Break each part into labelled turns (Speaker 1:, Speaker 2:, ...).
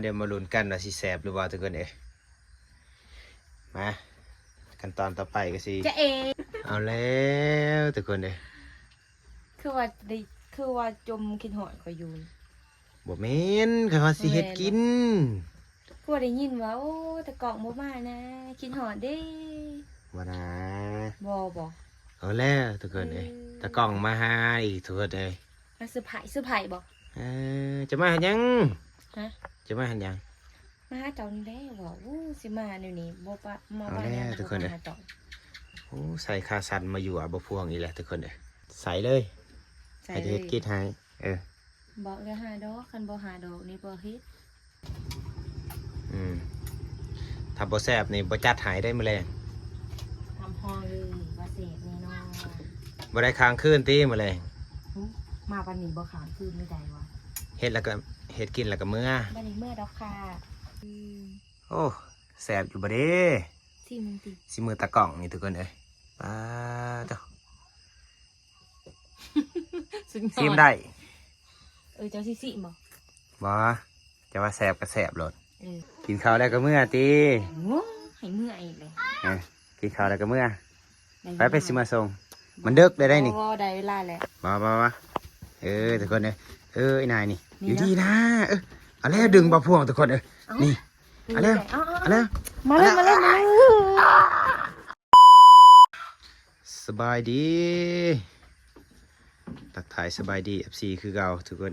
Speaker 1: เดี๋ยวมาลุ้นกันว่าสิแสบหรือว่าทุกคนมาขั้นตอนต่อไปก็สิ
Speaker 2: จะเอ
Speaker 1: เอาแล้วทุกคน
Speaker 2: คือว่าได้คือว่าจมกินหอยคอยอยู่
Speaker 1: บ่แม่นคือว่าสิเฮ็ดกิน
Speaker 2: คือว่าได้ยินว่าโอ้แต่กล่องบ่มานะกินหอยเด้
Speaker 1: บ่นะ
Speaker 2: บ่
Speaker 1: เอาแล้วทุกคนตะกล้องมาหาอีกทุกคน
Speaker 2: มาเซอร์ไพรส์บ่
Speaker 1: จะมาหันยัง
Speaker 2: ฮะ
Speaker 1: จะมาหันยัง
Speaker 2: มาหาเจ้านี่ได้บ่อู้สิมาเดี๋ยวนี้บ่ปะมา
Speaker 1: เอา
Speaker 2: บ้าน
Speaker 1: แล้วทุกคน
Speaker 2: หาเจ้า
Speaker 1: โอ้ใส่คาสันมาอยู่บ่พวงอีแหละทุกคนใส่เลย
Speaker 2: ใส่
Speaker 1: ให้
Speaker 2: เล
Speaker 1: เฮ็
Speaker 2: ย
Speaker 1: ดกินให้
Speaker 2: บอกเลยหาดอกคันบ่หาดอกนี่บ่เฮ็ด
Speaker 1: ถ้าบ่แซ่บนี่บ่จัดให้ได้มื้อแลง
Speaker 2: ทำพอเลยว่าเสพแน่นอน
Speaker 1: บ่ได้ค้างคืนติมื้อแลง
Speaker 2: มาวันนี้บ่ขามคืนไม่ได้วะ
Speaker 1: เฮ็ดแล้วก็เฮ็ดกินแล้วก็มื้อ
Speaker 2: วันนี้เมื่อดอกค่ะ
Speaker 1: โอ้แซ่บอยู่บ่เด้
Speaker 2: ที่มึงติ
Speaker 1: สิมือตะกล้องนี่ทุกคนป้าเจ้าซิมได้
Speaker 2: เจ้าสิบ่
Speaker 1: บ่จะว่าแซ่บก็แซ่บโลดกินข้าวแล้วก็มื้อติ
Speaker 2: ให้เมื่ออีกเลย
Speaker 1: กินข้าวแล้วก็มื้อไปสิมาส่งมันดึกได้นี่
Speaker 2: ได้เวลาแล้ว
Speaker 1: บ่ทุกคนไอ้นายนี่อยู่ดีนะเอาแล้วดึงบ่พวงทุกคนนี่เอาแล้ว
Speaker 2: มาเลย
Speaker 1: สบายดีทักทายสบายดี FC คือเก่าทุกคน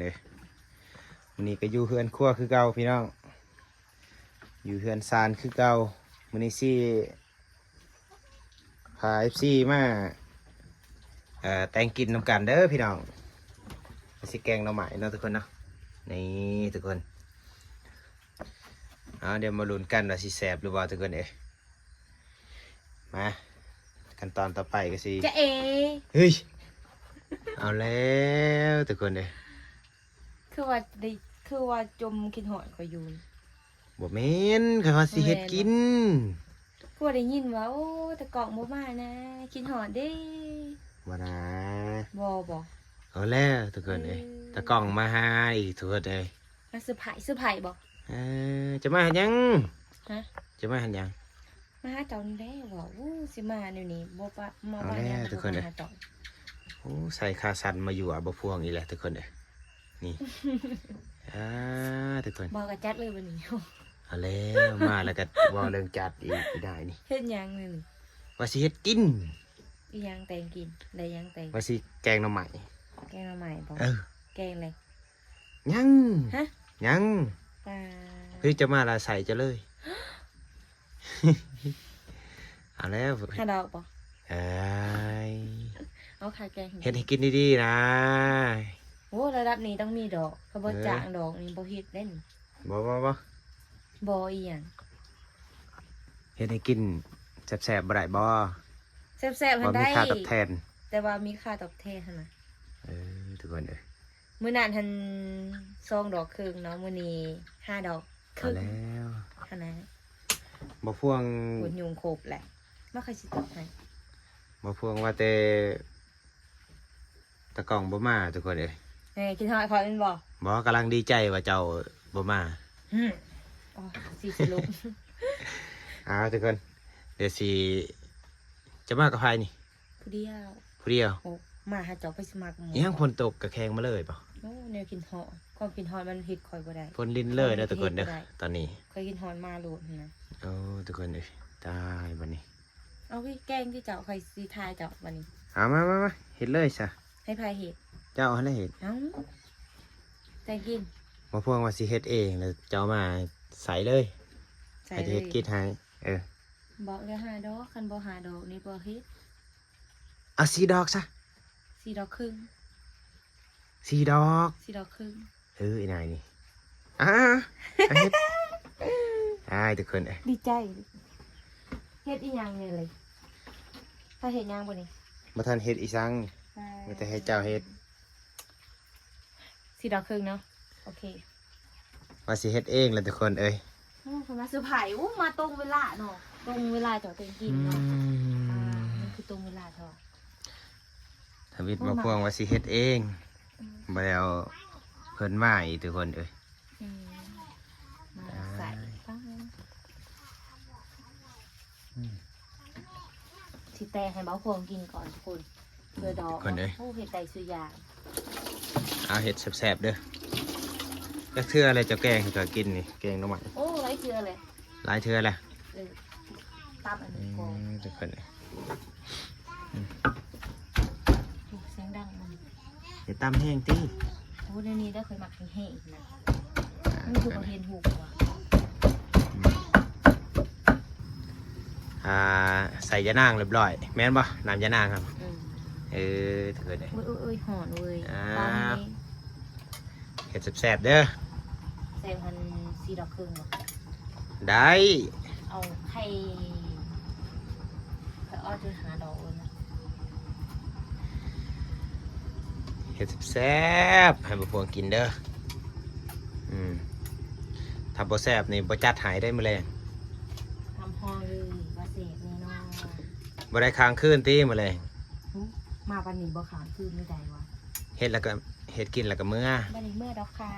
Speaker 1: วันนี้ก็อยู่เฮือนครัวคือเก่าพี่น้องอยู่เฮือนซานคือเก่าวันนี้สิพา FC มาแต่งกินน้ำกันเด้อพี่น้องสิแกงหน่อไม้เนาะทุกคนเนาะนี่ทุกคนเดี๋ยวมาลุ้นกันว่าสิแสบหรือว่าทุกคนมาขั้นตอนต่อไปก็สิ
Speaker 2: จะ
Speaker 1: เฮ้ยเอาแล้วทุกคน
Speaker 2: คือว่าจมกินหอยคอยอยู่
Speaker 1: บ่แม่นคือว่าสิเฮ็ดกิน
Speaker 2: คือว่าได้ยินว่าโอ้แต่กล่องบ่มานะกินหอยเด้
Speaker 1: บ่นะ
Speaker 2: บ่
Speaker 1: เอาแล้วทุกคนตะกล้องมาหาอีกทุกคน
Speaker 2: มาเซอร์ไพรส์บ่
Speaker 1: จะมาหันยัง
Speaker 2: ฮะ
Speaker 1: จะมาหันยัง
Speaker 2: มาหาเจ้านี่ได้บ่อู้สิมาเดี๋ยวนี้บ่ปะมาบ้าน
Speaker 1: ทุกคน
Speaker 2: หาเจ้า
Speaker 1: โอ้ใส่คาสันมาอยู่บ่พวงอีแหละทุกคนนี่ทุกคน
Speaker 2: บอกกับจัดเลยวันนี้
Speaker 1: เอาแล้วมาแล้วก็ว่าเรื่องจัดอีกได้นี่
Speaker 2: เฮ็ดยังเลย
Speaker 1: ว่าสิเฮ็ดกิน
Speaker 2: อีหยังแต่งกินได้ยังแต่ง
Speaker 1: ว่าสิแกงหน่อไม้
Speaker 2: บ่แกงอะไร
Speaker 1: ยัง
Speaker 2: ฮะ
Speaker 1: ยังเฮ้ยจะมาละใส่จะเลยเอาแล้ว
Speaker 2: หาดอกบ่เอาไข่แกง
Speaker 1: เฮ็ดให้กินดีๆนะ
Speaker 2: โอ้ระดับนี้ต้องมีดอกเขาบ่จ้างดอกนี่บ่เฮ็ดเล่น
Speaker 1: บ่
Speaker 2: อีหยัง
Speaker 1: เฮ็ดให้กินแซ่บๆบ่ได้บ่
Speaker 2: แซ่บๆมันได้
Speaker 1: มีค่าตอบแทน
Speaker 2: แต่ว่ามีค่าตอบแทนหั่นน่ะ
Speaker 1: ทุกคน
Speaker 2: มื้อนั้นหัน2 ดอกครึ่งเนาะมื้อนี้5 ดอกครึ่ง
Speaker 1: แล้ว
Speaker 2: หั่นน่ะ
Speaker 1: บ่พวง
Speaker 2: หุ่นยุงครบแหละบ่ค่อยสิตอบให้
Speaker 1: บ่พวงว่าแต่ตะกล้องบ่มาทุกคน
Speaker 2: กินหอยคอยมัน
Speaker 1: บ่กำลังดีใจว่าเจ้าบ่มา
Speaker 2: อ๋อสิสรุป
Speaker 1: ทุกคนเดี๋ยวสิจะมากับใครนี่
Speaker 2: ผู้เดียวโอ้มาหาเจ้าไปสมัครหมู่
Speaker 1: ยังฝนตกกระแขงมาเลยป่ะ
Speaker 2: โอ้แนวกินหอยความกินหอยมันเฮ็ดคอยบ่ได้
Speaker 1: ฝนลิ้นเลยนะทุกคนตอนนี้
Speaker 2: เคยกินหอยมาโลดนะ
Speaker 1: ทุกคนตายบัดนี้
Speaker 2: เอาพี่แกงที่เจ้าใครสิทายเจ้าบัดนี้
Speaker 1: มาเฮ็ดเลยซะ
Speaker 2: ให้พายเฮ็ด
Speaker 1: เจ้าให้เฮ็ด
Speaker 2: แต่กิน
Speaker 1: มาพวงว่าสิเฮ็ดเองแล้วเจ้ามาใส่เลยให้เฮ็ดกินให้
Speaker 2: บอกเลยหาดอกคันบ่หาดอกนี่บ่เฮ็ด
Speaker 1: เอา4 ดอกซะ
Speaker 2: 4 ดอกครึ่ง
Speaker 1: 4 ดอก
Speaker 2: 4 ดอกครึ่ง
Speaker 1: ไอ้นายนี่เฮ็ดทุกคน
Speaker 2: ดีใจเฮ็ดอีหยังเนี่ยเลยถ้าเฮ็ดหยังบ่นี่
Speaker 1: บ่ทันเฮ็ดอีสังมีแต่ให้เจ้าเฮ็ด
Speaker 2: 4 ดอกครึ่งเนาะโอเค
Speaker 1: ว่าสิเฮ็ดเองแล้วทุกคน
Speaker 2: คนมาเซอร์ไพรส์มาตรงเวลาเนาะตรงเวลาเจ้าเต็มกินเนาะมันคือตรงเวลาเท่า
Speaker 1: ทวิตมาพวงว่าสิเฮ็ดเองบ่แล้วเพิ่นมาอีกทุกคน
Speaker 2: สิแต่ให้เบาพวงกินก่อนทุกคนเพื่อดอก
Speaker 1: คนเอ้ย
Speaker 2: โอ้เห็ดใดซื้อยาง
Speaker 1: เอาเห็ดแซ่บๆเด้อก็เทื่ออะไรจะแกงให้ก็กินนี่แกงหน้ำมัน
Speaker 2: โอ้ไรเชื่อเลย
Speaker 1: หลายเทื่อแหละ
Speaker 2: เออตามอันนี้ก่อน
Speaker 1: ทุกคนเลย
Speaker 2: โอ้เสียงดังมัน
Speaker 1: เดี๋ยวตำแห้งตี
Speaker 2: โอ้ในนี้ได้เคยหมักแห้งๆอีกนะนี่คือประเทศหูกว่ะ
Speaker 1: ใส่ยานางเรียบร้อยแม่นปะน้ำยานางครับ
Speaker 2: อืม
Speaker 1: ทุกคนเลย
Speaker 2: โอ้ยโอ้ยโอ้ยหอนเว้ย
Speaker 1: อ่า
Speaker 2: ตอนนี้
Speaker 1: เห็ดแซ่บๆเด้อ
Speaker 2: แซงพันสีดอกครึ่งว่ะ
Speaker 1: ได้
Speaker 2: เอาไข่ไปอ้อจนหาดอกเลยนะ
Speaker 1: เห็ดแซ่บๆให้บุพวงกินเด้อถ้าบ่แซ่บนี่บ่จัดหายได้มื้อแลง
Speaker 2: ทำห้องเลยว่าเสพแน่นอน
Speaker 1: บ่ได้ค้างคืนตีมื้อแลง
Speaker 2: อุ๊ยมาวันนี้บ่ขามคืนไม่ได้วะ
Speaker 1: เฮ็ดแล้วก็เฮ็ดกินแล้วก็มื้อ
Speaker 2: วันนี้เมื่อดอกค่ะ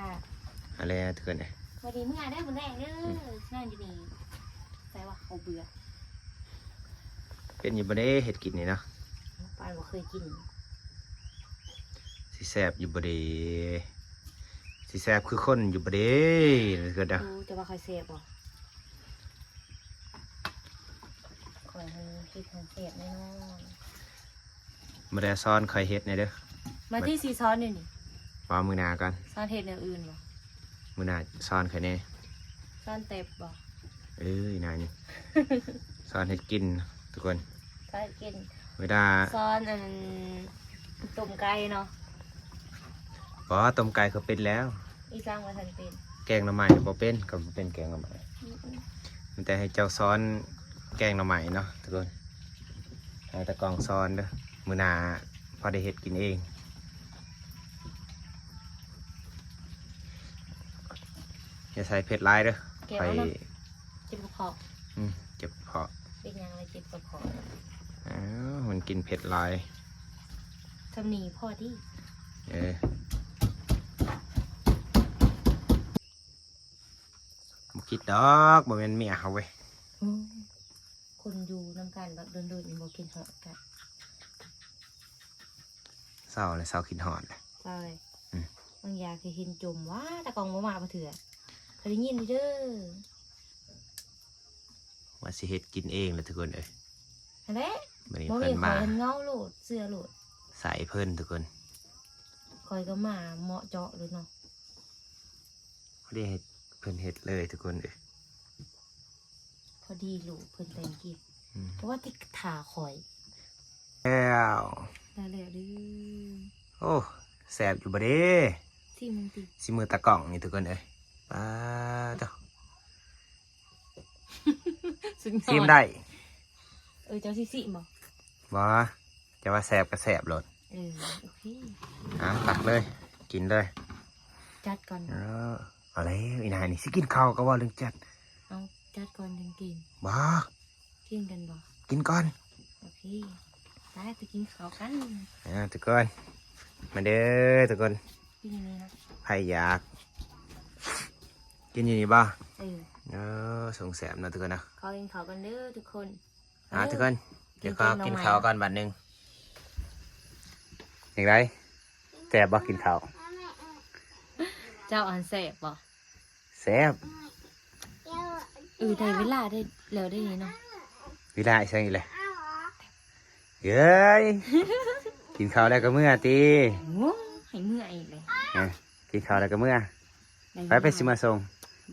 Speaker 1: อะไรทุกคนเลย
Speaker 2: วันนี้เมื่อได้บุญแรงเด้อนั่นอยู่นี่แต่ว่าเขาเบื่อ
Speaker 1: เป็นอยู่บ่ได้เฮ็ดกินนี่เนาะ
Speaker 2: ปานบ่เคยกิน
Speaker 1: สิแซ่บอยู่บ่ได้สิแซ่บคือคนอยู่บ่ได้ทุกคนเด้อ
Speaker 2: รู้แต่ว่าใครเสพบ่คอยให้คิดของเสพแน่นอน
Speaker 1: บ่ได้ซ้อนค่อยเฮ็ดแหน่เด้อ
Speaker 2: มาที่ซีซ้อนนี่นี่
Speaker 1: ว่ามื้อหน้าก่อน
Speaker 2: ซ้อนเห็ดแนวอื่นบ่
Speaker 1: มื้อหน้าซ้อนค่อยแหน่
Speaker 2: ซ้อนเต็บบ่
Speaker 1: อีนายนี่ ซ้อนเฮ็ดกินทุกคน
Speaker 2: ซ้อนกิน
Speaker 1: เวลา
Speaker 2: ซ้อนอันต้มไก่เนาะ
Speaker 1: บ่ต้มไก่เขาเป็นแล้ว
Speaker 2: อีสร้างมาทันเป็น
Speaker 1: แกงหน่อไม้บ่เป็นก็บ่เป็นแกงหน่อไม้มันแต่ให้เจ้าซ้อนแกงหน่อไม้เนาะทุกคนให้ตะกองซ้อนเด้อมื้อหน้าพอได้เฮ็ดกินเองอย่าใส่เผ็ดหลายเด้อ
Speaker 2: แกะ
Speaker 1: ไป
Speaker 2: เอาเนาะเจ็บกระเพาะ
Speaker 1: เจ็บคอ
Speaker 2: เป็นยังไงเจ็บกระเพาะ
Speaker 1: อ้าวมันกินเผ็ดหลาย
Speaker 2: ทำหนีพ่อดิ
Speaker 1: บ่คิดดอกบ่แม่นเมียเขาเว้ย
Speaker 2: คนอยู่น้ำกันแบบโดนๆยังบ่กินเหาะกัน
Speaker 1: เศร้าเลยเศร้าคิดฮอดเลย
Speaker 2: ใช่บางอย่างคือเห็นจมว่าตะกองมามาเถื่อเคยได้ยินเด้อ
Speaker 1: ว่าสิเฮ็ดกินเองเลยทุกคนเอ้ย
Speaker 2: อันนี้
Speaker 1: บัดนี้
Speaker 2: บ่
Speaker 1: เพิ่
Speaker 2: มี
Speaker 1: น
Speaker 2: คอ
Speaker 1: มา
Speaker 2: ยเงาโหลดเสื้อโหลด
Speaker 1: ใส่เพิ่นทุกคน
Speaker 2: คอยก็มาเหมาะเจาะเลยเนาะ
Speaker 1: เขาได้เฮ็ดเพิ่นเฮ็ดเลยทุกคนเอ้ย
Speaker 2: พอดีลูกเพิ่นแต่งกิน
Speaker 1: อืม
Speaker 2: เพราะว่าที่ถาคอย
Speaker 1: แล้ว
Speaker 2: ได้แล้วเด้อ
Speaker 1: โอ้แซ่บอยู่บ่เด้
Speaker 2: ที่มึงติ
Speaker 1: สิมือตะกล่องนี่ทุกคนเอ้ยป้าเจ้า
Speaker 2: ซึ่ง
Speaker 1: ซิมได้
Speaker 2: เจ้าสิบ่
Speaker 1: บ่จะว่าแซ่บก็แซ่บโลด
Speaker 2: โอเค
Speaker 1: ตักเลยกินเลย
Speaker 2: จัดก่อน
Speaker 1: เอาแล้วอีนายนี่สิกินข้าวก็ว่าเรื่องจัด
Speaker 2: เอาจัดก่อนถึงกิน
Speaker 1: บ่
Speaker 2: กินกันบ่
Speaker 1: กินก่อน
Speaker 2: โอเคได้ไปกินข้าวกัน
Speaker 1: ทุกคนมาเด้อทุกคน
Speaker 2: กินอย่างนี้นะ
Speaker 1: ใครอยากกินอยู่นี่บ่
Speaker 2: เออ
Speaker 1: ส่งแสบนะทุกคนนะ
Speaker 2: ขอกินข้าวกันเด้อทุกคน
Speaker 1: ทุกคนเดี๋ยวก็
Speaker 2: กิ
Speaker 1: กิ
Speaker 2: น
Speaker 1: น
Speaker 2: แกงหน่อไม้
Speaker 1: ข้าวก่อนบัดหนึงอย่างไรแสบบ่กินข้าว
Speaker 2: เจ้าอันแสบบ่
Speaker 1: แสบ
Speaker 2: ได้เวลาได้แล้วได้นี่เนาะ
Speaker 1: วิลาใช่ไหมเย้ย กินข้าวแล้วก็เมื่อตี
Speaker 2: โอ้ให้เมื่อยอีกเลย
Speaker 1: กินข้าวแล้วก็เมื่อ
Speaker 2: ด้
Speaker 1: ไปสิมาส่ง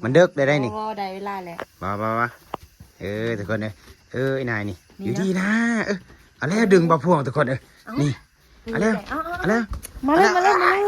Speaker 1: มันเดึกได้นี่
Speaker 2: โอ้ได้เวลาแล้ว
Speaker 1: มาทุกคนเลยไอ้นายนี่
Speaker 2: นี่
Speaker 1: อยู่
Speaker 2: นะ
Speaker 1: ดีนะเอาแล้วดึงบ่พวงทุกคนนี่
Speaker 2: เอา
Speaker 1: เอาแล้ว
Speaker 2: เอา
Speaker 1: เอาแล้ว
Speaker 2: มาเลยมาเลยมาเลย